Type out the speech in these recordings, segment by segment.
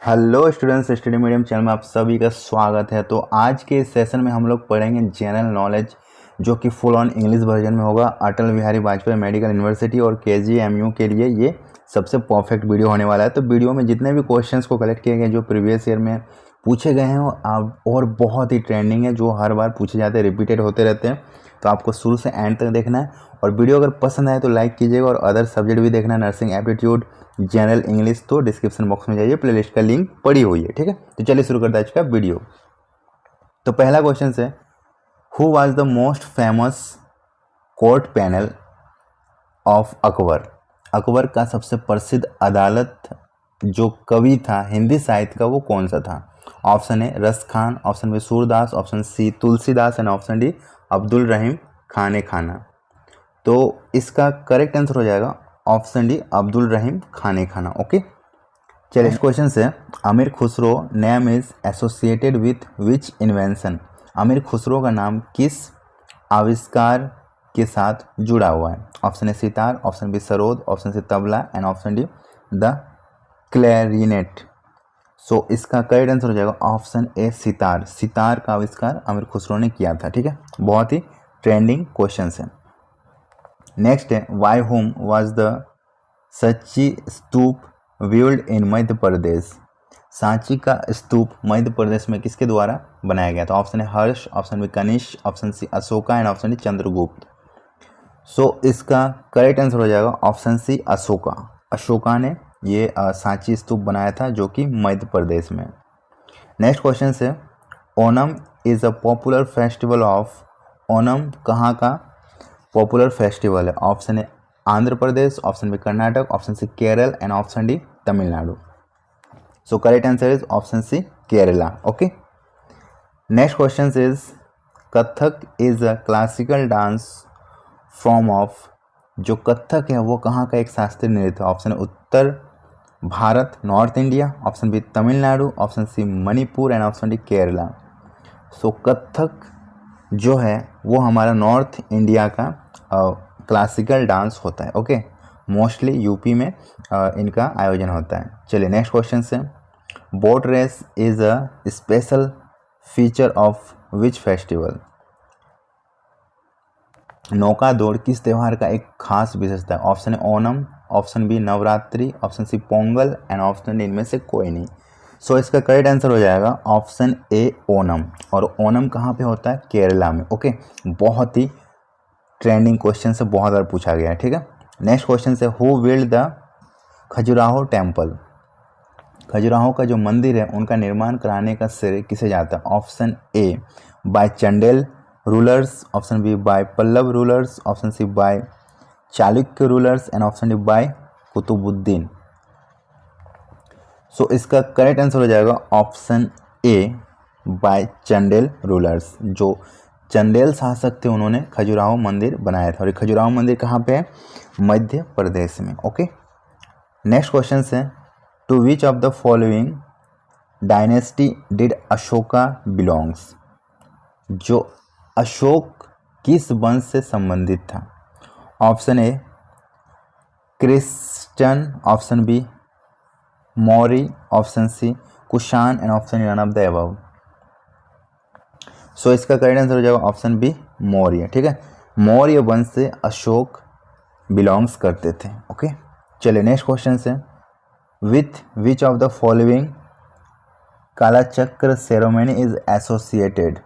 Hello students, study medium channel में आप सभी का स्वागत है। तो आज के इस सेशन में हम लोग पढ़ेंगे जनरल नॉलेज, जो कि फुल ऑन इंग्लिश वर्जन में होगा। अटल बिहारी वाजपेयी मेडिकल यूनिवर्सिटी और केजीएमयू के लिए ये सबसे परफेक्ट वीडियो होने वाला है। तो वीडियो में जितने भी क्वेश्चंस को कलेक्ट किए गए जो प्रीवियस ईयर में पूछे गए हैं और बहुत ही ट्रेंडिंग है, जो हर बार पूछे जाते हैं, रिपीटेड होते रहते हैं। तो आपको शुरू से एंड तक देखना है और वीडियो अगर पसंद आए तो लाइक कीजिएगा। और अदर सब्जेक्ट भी देखना है, नर्सिंग, एप्टीट्यूड, जनरल इंग्लिश, तो डिस्क्रिप्शन बॉक्स में जाइए, प्लेलिस्ट का लिंक पड़ी हुई है। ठीक है, तो चलिए शुरू करते हैं आज का वीडियो। तो पहला क्वेश्चन है, who was the most famous court panel of Akbar. Akbar का सबसे प्रसिद्ध अदालत जो कवि था हिंदी साहित्य का, वो कौन सा था? Option A Raskhan, option B Surdas, option C Tulsidas and option D Abdul Rahim Khane Khana. तो इसका करेक्ट आंसर हो जाएगा ऑप्शन डी अब्दुल रहीम खाने खाना। ओके, चलिए नेक्स्ट क्वेश्चन से, अमीर Khusro name is associated with which invention. अमीर खुसरो का नाम किस आविष्कार के साथ जुड़ा हुआ है? Option A sitar, option B sarod, option C tabla and option D the clarinet. So इसका करेक्ट आंसर हो जाएगा ऑप्शन ए सितार। सितार का आविष्कार अमीर खुसरो ने किया था। ठीक है, बहुत ही ट्रेंडिंग क्वेश्चन है। नेक्स्ट है, by whom was the Sanchi Stupa built in Madhya Pradesh. Sanchi का स्तूप मध्य प्रदेश में किसके द्वारा बनाया गया था? Option A Harsha, option B Kanishka, option C Ashoka and option D Chandragupta. So इसका करेक्ट आंसर हो जाएगा ऑप्शन सी अशोका। अशोका ने ये सांची स्तूप बनाया था, जो कि मध्य प्रदेश में। नेक्स्ट क्वेश्चन से, Onam is a popular festival of. Onam कहाँ का पॉपुलर फेस्टिवल है? Option A Andhra Pradesh, option B Karnataka, option C Kerala and option D Tamil Nadu. So correct answer is option C Kerala. Okay, next question is, Kathak is a classical dance form of. जो कथक है वो कहाँ का एक शास्त्रीय नृत्य है? Option A Uttar Bharat, north India, option B Tamil Nadu, option C Manipur and option D Kerala. So Kathak जो है वो हमारा नॉर्थ इंडिया का क्लासिकल डांस होता है। ओके, मोस्टली यूपी में इनका आयोजन होता है। चलिए नेक्स्ट क्वेश्चन से, boat race is a special feature of which festival. नौका दौड़ किस त्यौहार का एक खास विशेषता है? Option A Onam, option B Navratri, option C Pongal and option D इनमें से कोई नहीं। सो इसका करेक्ट आंसर हो जाएगा ऑप्शन ए ओनम। और ओनम कहाँ पे होता है? केरला में। ओके, बहुत ही ट्रेंडिंग क्वेश्चन से बहुत बार पूछा गया है। ठीक है, नेक्स्ट क्वेश्चन से, who build the Khajuraho temple. Khajuraho का जो मंदिर है उनका निर्माण कराने का श्रेय किसे जाता है? Option A by Chandel rulers, option B by Pallava rulers, option C by Chalukya rulers and option D by Qutubuddin. So इसका करेक्ट आंसर हो जाएगा option A by Chandel rulers. जो चंदेल शासक थे उन्होंने खजुराहो मंदिर बनाया था। और ये खजुराहो मंदिर कहाँ पे है? मध्य प्रदेश में। ओके, नेक्स्ट क्वेश्चन है, to which of the following dynasty did Ashoka belongs. जो अशोक किस वंश से संबंधित था? Option A Christian, option B Maurya, option C Kushan and option none of the above. So इसका करेक्ट आंसर हो जाएगा ऑप्शन बी मौर्य। ठीक है, मौर्य वंश से अशोक बिलोंग्स करते थे। ओके, चलिए नेक्स्ट क्वेश्चन से, with which of the following Kalachakra ceremony is associated.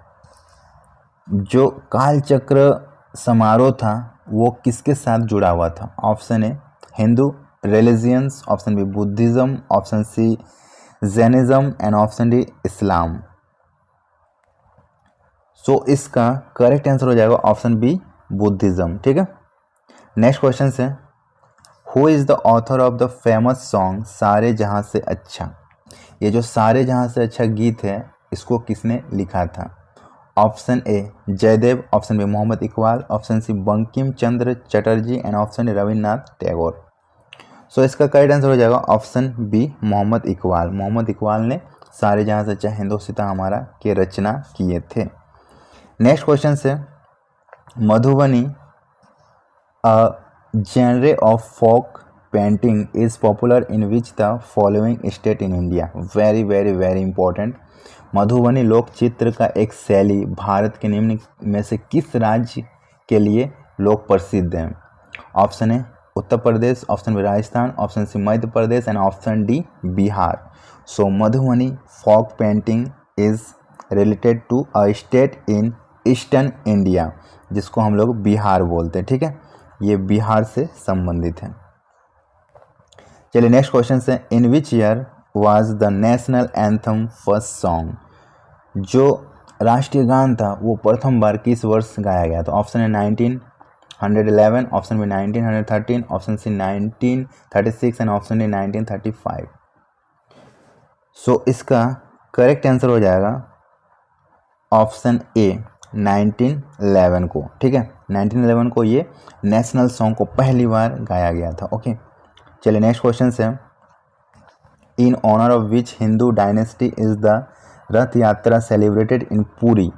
जो कालचक्र समारोह था वो किसके साथ जुड़ा हुआ था? Option A Hindu religions, option B Buddhism, option C Jainism and option D Islam. So इसका करेक्ट आंसर हो जाएगा ऑप्शन बी बुद्धिज्म। ठीक है, नेक्स्ट क्वेश्चन है, who is the author of the famous song सारे जहां से अच्छा। ये जो सारे जहां से अच्छा गीत है इसको किसने लिखा था? Option A Jayadev, option B Mohammad Iqbal, option C Bankim Chandra Chatterjee and option Rabindranath Tagore. So इसका करेक्ट आंसर हो जाएगा ऑप्शन बी मोहम्मद इकबाल। मोहम्मद इकबाल ने सारे जहां से अच्छा हिंदुस्तान हमारा के रचना किए थे। नेक्स्ट क्वेश्चन से, मधुबनी अ genre of folk painting is popular in which the following state in India? Very very very important. Madhubani लोक चित्र का एक शैली भारत के निम्न में से किस राज्य के लिए लोक प्रसिद्ध है? Option A Uttar Pradesh, option B Rajasthan, option C Madhya Pradesh and option D Bihar. So Madhubani folk painting is related to a state in eastern India, जिसको हम लोग बिहार बोलते हैं। ठीक है, ये बिहार से संबंधित है। चलिए नेक्स्ट क्वेश्चन से, in which year was the national anthem first song? जो राष्ट्रीय गान था वो प्रथम बार किस वर्ष गाया गया? तो ऑप्शन है 1911, option B 1913, option C 1936 and option D 1935। So इसका करेक्ट आंसर हो जाएगा ऑप्शन ए 1911 को। ठीक है, 1911 को ये नेशनल सॉन्ग को पहली बार गाया गया था। ओके, चलिए नेक्स्ट क्वेश्चन से, in honour of which Hindu dynasty is the Rath Yatra celebrated in Puri?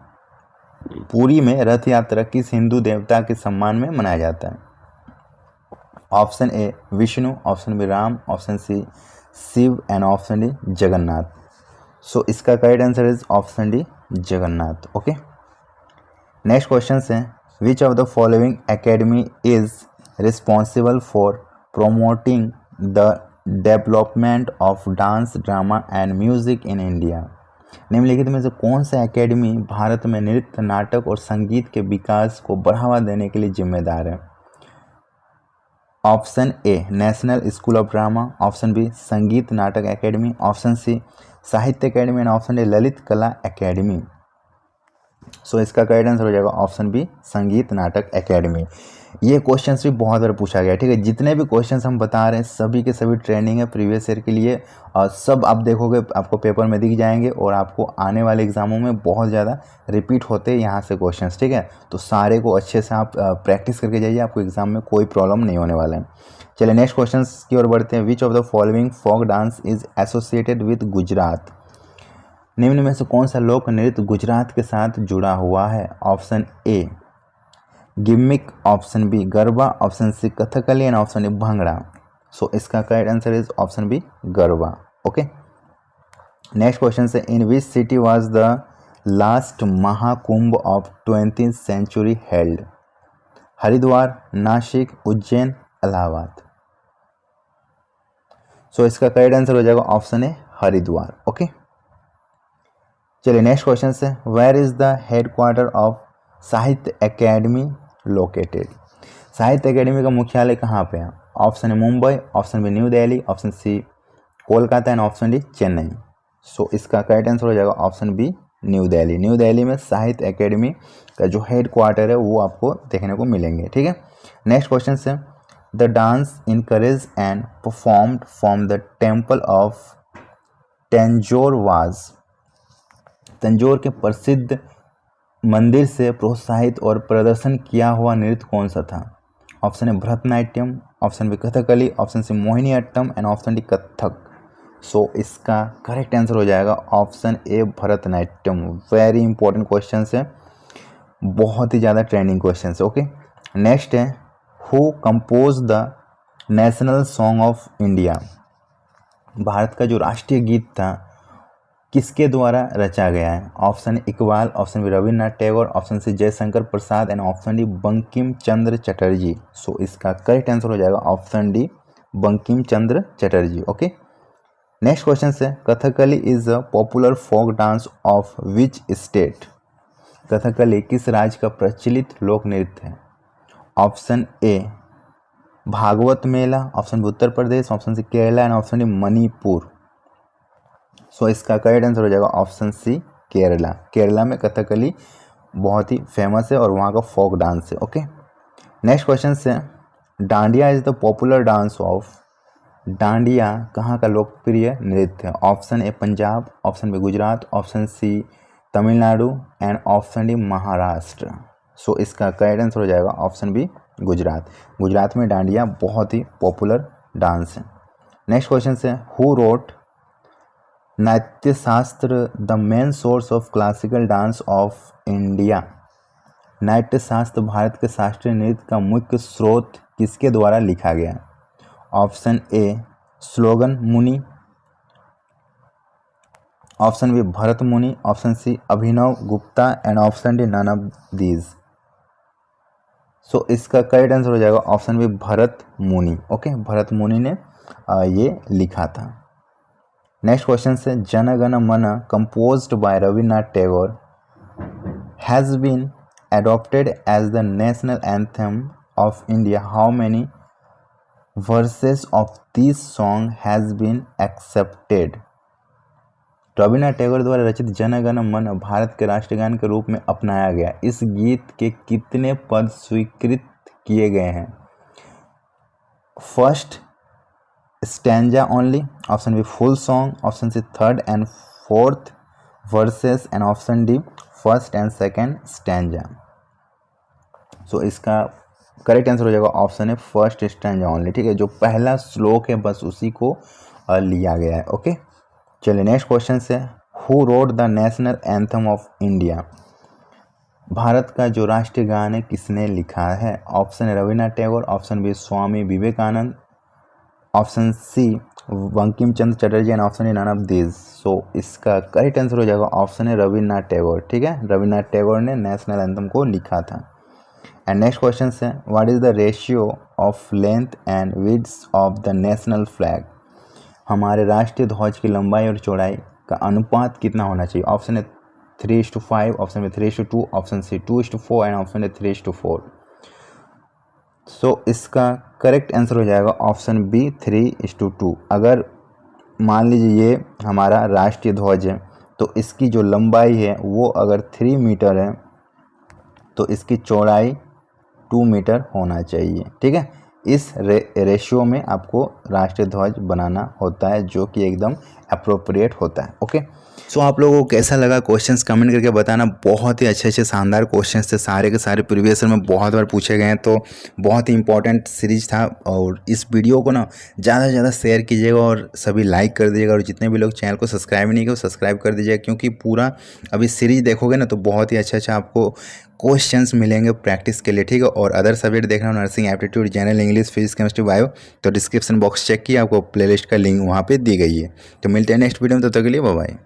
Puri में रथ यात्रा किस हिंदू देवता के सम्मान में मनाया जाता है? Option A Vishnu, option B Ram, option C Shiv and option D Jagannath. So इसका correct answer is option D Jagannath. Okay, next question है, which of the following academy is responsible for promoting the development of dance, drama and music in India? निम्नलिखित में से कौन सा academy Bharat में नृत्य, नाटक और संगीत के विकास को बढ़ावा देने के लिए जिम्मेदार है? Option A National School of Drama, option B Sangeet Natak Academy, option C Sahitya Academy and option D Lalit Kala Academy. सो इसका करेक्ट आंसर हो जाएगा option B Sangeet Natak academy. ये क्वेश्चंस भी बहुत बार पूछा गया। ठीक है, जितने भी क्वेश्चंस हम बता रहे हैं सभी के सभी ट्रेंडिंग है प्रीवियस ईयर के लिए, और सब आप देखोगे आपको पेपर में दिख जाएंगे और आपको आने वाले एग्जामों में बहुत ज़्यादा रिपीट होते हैं यहाँ से क्वेश्चंस। ठीक है, तो सारे को अच्छे से आप प्रैक्टिस करके जाइए, आपको एग्जाम में कोई प्रॉब्लम नहीं होने वाला है। चलिए नेक्स्ट क्वेश्चन की ओर बढ़ते हैं। Which of the following folk dance is associated with Gujarat? निम्न में से कौन सा लोक नृत्य गुजरात के साथ जुड़ा हुआ है? Option A gimmick, option B garba, option C Kathakali and option D bhangra. So इसका correct answer is option B garba. Okay, next question से, in which city was the last Mahakumbh of 20th century held? Haridwar, Nashik, Ujjain, Allahabad. So इसका करेक्ट आंसर हो जाएगा option A Haridwar. Okay, चलिए next question से, where is the headquarter of Sahitya academy located? Sahitya academy का मुख्यालय कहाँ पे है? Option A Mumbai, option B New Delhi, option C Kolkata and option D Chennai. So इसका करेक्ट आंसर हो जाएगा option B New Delhi. New Delhi में साहित्य एकेडमी का जो हेड क्वार्टर है वो आपको देखने को मिलेंगे। ठीक है, नेक्स्ट क्वेश्चन से, the dance encourage and performed from the temple of Tanjore was? Tanjore के प्रसिद्ध मंदिर से प्रोत्साहित और प्रदर्शन किया हुआ नृत्य कौन सा था? Option A Bharatanatyam, option B Kathakali, option C Mohiniyattam and option D Kathak. So इसका करेक्ट आंसर हो जाएगा option A Bharatanatyam. Very important question है, बहुत ही ज़्यादा ट्रेंडिंग क्वेश्चन है। ओके, नेक्स्ट है, who compose the national song of India? Bharat का जो राष्ट्रीय गीत था किसके द्वारा रचा गया है? Option Iqbal, option B Rabindranath Tagore, option C Jaishankar Prasad and option D Bankim Chandra Chatterjee. So इसका करेक्ट आंसर हो जाएगा option D Bankim Chandra Chatterjee. Okay, next question से, Kathakali is a popular folk dance of which state? Kathakali किस राज्य का प्रचलित लोक नृत्य है? Option A Bhagavata Mela, option B Uttar Pradesh, option C Kerala and option D Manipur. So इसका करेक्ट आंसर हो जाएगा ऑप्शन सी केरला। केरला में कथकली बहुत ही फेमस है और वहाँ का फोक डांस है। ओके, नेक्स्ट क्वेश्चन से, Dandiya is the popular dance of? Dandiya कहाँ का लोकप्रिय नृत्य है? Option A Punjab, option B Gujarat, option C Tamil Nadu and option D Maharashtra. So इसका करेक्ट आंसर हो जाएगा ऑप्शन बी गुजरात। गुजरात में डांडिया बहुत ही पॉपुलर डांस है। नेक्स्ट क्वेश्चन से, हु रोट नाट्य शास्त्र the main source of classical dance of India? नाट्य शास्त्र भारत के शास्त्रीय नृत्य का मुख्य स्रोत किसके द्वारा लिखा गया? ऑप्शन ए स्लोगन मुनि, option B Bharat Muni, option C Abhinav Gupta and option D none of these. So इसका करेक्ट आंसर हो जाएगा ऑप्शन बी भरत मुनि। ओके, भरत मुनि ने ये लिखा था। नेक्स्ट क्वेश्चन से Jana Gana Mana composed by Rabindranath Tagore has been adopted as the national anthem of India. How many verses of this song has been accepted? Rabindranath Tagore द्वारा रचित जन गण मन भारत के राष्ट्रगान के रूप में अपनाया गया। इस गीत के कितने पद स्वीकृत किए गए हैं? First stanza only, option B full song, option C third and fourth verses and option D first and second stanza. So इसका करेक्ट आंसर हो जाएगा ऑप्शन है फर्स्ट स्टैंजा ओनली। ठीक है, जो पहला श्लोक है बस उसी को लिया गया है। ओके, चलिए नेक्स्ट क्वेश्चन से who wrote the national anthem of India? Bharat का जो राष्ट्रीय गान है किसने लिखा है? Option A Rabindranath Tagore, option B Swami Vivekananda, option C Bankim Chandra Chatterjee and option A none of these. So इसका करेक्ट आंसर हो जाएगा ऑप्शन है रविन्द्रनाथ टैगोर। ठीक है, रविन्द्रनाथ टैगोर ने नेशनल एंथम को लिखा था। एंड नेक्स्ट क्वेश्चन है what is the ratio of length and width of the national flag? हमारे राष्ट्रीय ध्वज की लंबाई और चौड़ाई का अनुपात कितना होना चाहिए? ऑप्शन है 3:5, ऑप्शन है 3:2, ऑप्शन सी 2:4 एंड ऑप्शन है 3:4। सो इसका करेक्ट आंसर हो जाएगा ऑप्शन बी 3:2। अगर मान लीजिए ये हमारा राष्ट्रीय ध्वज है तो इसकी जो लंबाई है वो अगर 3 मीटर है तो इसकी चौड़ाई 2 मीटर होना चाहिए। ठीक है, इस रेशियो में आपको राष्ट्रीय ध्वज बनाना होता है जो कि एकदम अप्रोप्रिएट होता है। ओके, सो आप लोगों को कैसा लगा क्वेश्चंस कमेंट करके बताना। बहुत ही अच्छे शानदार क्वेश्चंस थे, सारे के सारे प्रीवियस ईयर में बहुत बार पूछे गए हैं, तो बहुत ही इंपॉर्टेंट सीरीज था। और इस वीडियो को ना ज़्यादा से ज़्यादा शेयर कीजिएगा और सभी लाइक कर दीजिएगा, और जितने भी लोग चैनल को सब्सक्राइब नहीं किए सब्सक्राइब कर दीजिएगा, क्योंकि पूरा अभी सीरीज देखोगे ना तो बहुत ही अच्छा आपको क्वेश्चंस मिलेंगे प्रैक्टिस के लिए। ठीक है, और अदर सब्जेक्ट देखना हो nursing, aptitude, general, English, physics, chemistry, bio, तो डिस्क्रिप्शन बॉक्स चेक किया, आपको प्लेलिस्ट का लिंक वहाँ पे दी गई है। तो मिलते हैं नेक्स्ट वीडियो में, तब तक के लिए बाय बाय।